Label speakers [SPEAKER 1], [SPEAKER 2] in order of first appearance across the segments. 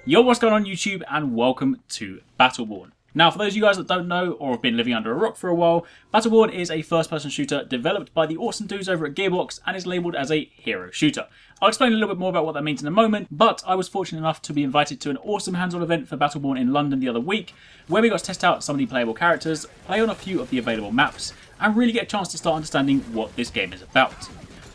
[SPEAKER 1] Yo, what's going on YouTube, and welcome to Battleborn. Now, for those of you guys that don't know or have been living under a rock for a while, Battleborn is a first-person shooter developed by the awesome dudes over at Gearbox and is labelled as a hero shooter. I'll explain a little bit more about what that means in a moment, but I was fortunate enough to be invited to an awesome hands-on event for Battleborn in London the other week, where we got to test out some of the playable characters, play on a few of the available maps, and really get a chance to start understanding what this game is about.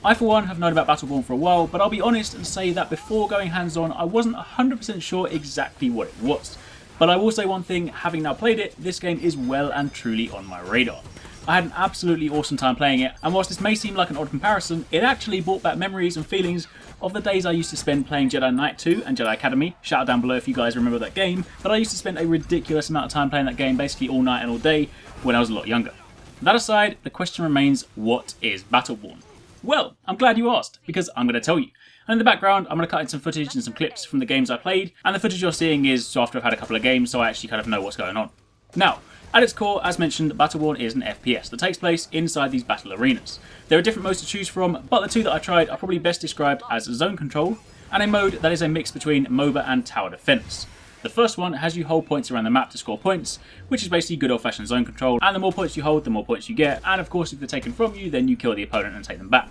[SPEAKER 1] I, for one, have known about Battleborn for a while, but I'll be honest and say that before going hands-on, I wasn't 100% sure exactly what it was. But I will say one thing, having now played it, this game is well and truly on my radar. I had an absolutely awesome time playing it, and whilst this may seem like an odd comparison, it actually brought back memories and feelings of the days I used to spend playing Jedi Knight 2 and Jedi Academy. Shout out down below if you guys remember that game, but I used to spend a ridiculous amount of time playing that game basically all night and all day when I was a lot younger. That aside, the question remains, what is Battleborn? Well, I'm glad you asked, because I'm going to tell you. And in the background, I'm going to cut in some footage and some clips from the games I played, and the footage you're seeing is after I've had a couple of games, so I actually kind of know what's going on. Now, at its core, as mentioned, Battleborn is an FPS that takes place inside these battle arenas. There are different modes to choose from, but the two that I tried are probably best described as zone control, and a mode that is a mix between MOBA and tower defense. The first one has you hold points around the map to score points, which is basically good old-fashioned zone control, and the more points you hold, the more points you get, and of course if they're taken from you, then you kill the opponent and take them back.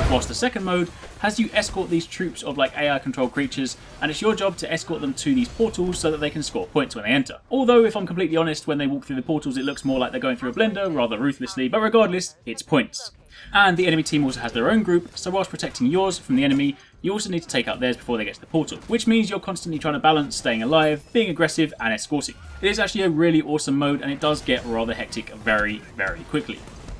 [SPEAKER 1] Whilst the second mode has you escort these troops of like AI controlled creatures, and it's your job to escort them to these portals so that they can score points when they enter. Although if I'm completely honest, when they walk through the portals it looks more like they're going through a blender rather ruthlessly, but regardless, it's points. And the enemy team also has their own group, so whilst protecting yours from the enemy, you also need to take out theirs before they get to the portal, which means you're constantly trying to balance staying alive, being aggressive and escorting. It is actually a really awesome mode, and it does get rather hectic very, very quickly.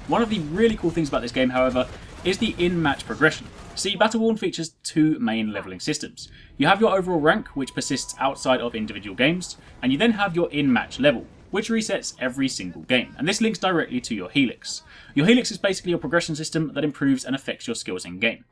[SPEAKER 1] One of the really cool things about this game, however, is the in-match progression. See, Battleborn features two main leveling systems. You have your overall rank, which persists outside of individual games, and you then have your in-match level, which resets every single game, and this links directly to your Helix. Your Helix is basically your progression system that improves and affects your skills in game.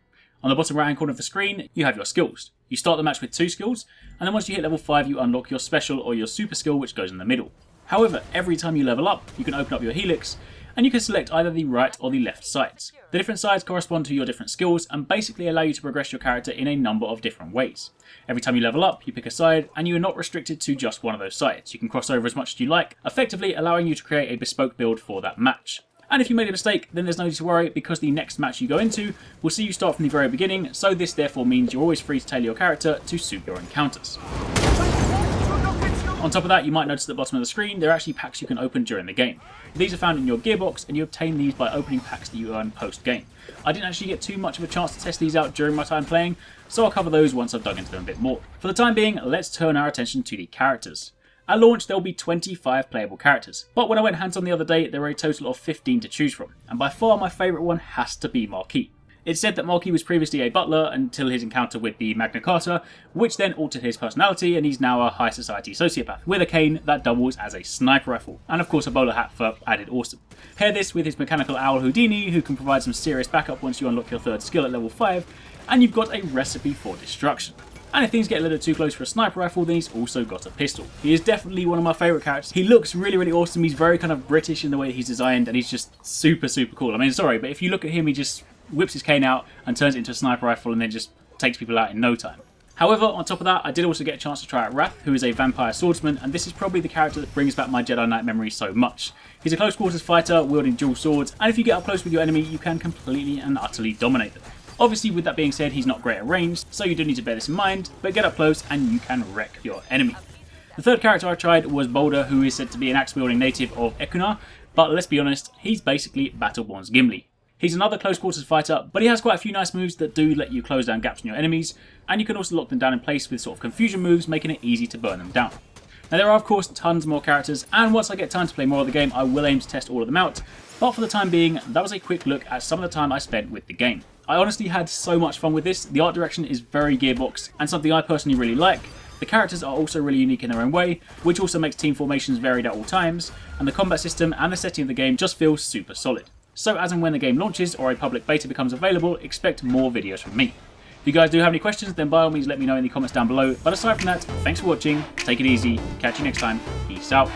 [SPEAKER 1] On the bottom right hand corner of the screen, you have your skills. You start the match with 2 skills, and then once you hit level 5 you unlock your special or your super skill, which goes in the middle. However, every time you level up, you can open up your Helix, and you can select either the right or the left sides. The different sides correspond to your different skills and basically allow you to progress your character in a number of different ways. Every time you level up, you pick a side, and you are not restricted to just one of those sides. You can cross over as much as you like, effectively allowing you to create a bespoke build for that match. And if you made a mistake, then there's no need to worry, because the next match you go into will see you start from the very beginning, so this therefore means you're always free to tailor your character to suit your encounters. On top of that, you might notice at the bottom of the screen, there are actually packs you can open during the game. These are found in your Gearbox, and you obtain these by opening packs that you earn post-game. I didn't actually get too much of a chance to test these out during my time playing, so I'll cover those once I've dug into them a bit more. For the time being, let's turn our attention to the characters. At launch, there will be 25 playable characters, but when I went hands-on the other day, there were a total of 15 to choose from, and by far my favourite one has to be Marquis. It's said that Marquis was previously a butler until his encounter with the Magna Carta, which then altered his personality, and he's now a high society sociopath, with a cane that doubles as a sniper rifle, and of course a bowler hat for added awesome. Pair this with his mechanical owl Houdini, who can provide some serious backup once you unlock your 3rd skill at level 5, and you've got a recipe for destruction. And if things get a little too close for a sniper rifle, then he's also got a pistol. He is definitely one of my favourite characters. He looks really, really awesome. He's very kind of British in the way that he's designed, and he's just super, super cool. I mean, sorry, but if you look at him, he just whips his cane out and turns it into a sniper rifle and then just takes people out in no time. However, on top of that, I did also get a chance to try out Wrath, who is a vampire swordsman, and this is probably the character that brings back my Jedi Knight memories so much. He's a close quarters fighter wielding dual swords, and if you get up close with your enemy, you can completely and utterly dominate them. Obviously, with that being said, he's not great at range, so you do need to bear this in mind, but get up close and you can wreck your enemy. The third character I tried was Boulder, who is said to be an axe-wielding native of Ekuna, but let's be honest, he's basically Battleborn's Gimli. He's another close quarters fighter, but he has quite a few nice moves that do let you close down gaps in your enemies, and you can also lock them down in place with sort of confusion moves, making it easy to burn them down. Now there are of course tons more characters, and once I get time to play more of the game, I will aim to test all of them out, but for the time being, that was a quick look at some of the time I spent with the game. I honestly had so much fun with this. The art direction is very Gearbox, and something I personally really like. The characters are also really unique in their own way, which also makes team formations varied at all times, and the combat system and the setting of the game just feels super solid. So as and when the game launches or a public beta becomes available, expect more videos from me. If you guys do have any questions, then by all means let me know in the comments down below. But aside from that, thanks for watching, take it easy, catch you next time, peace out.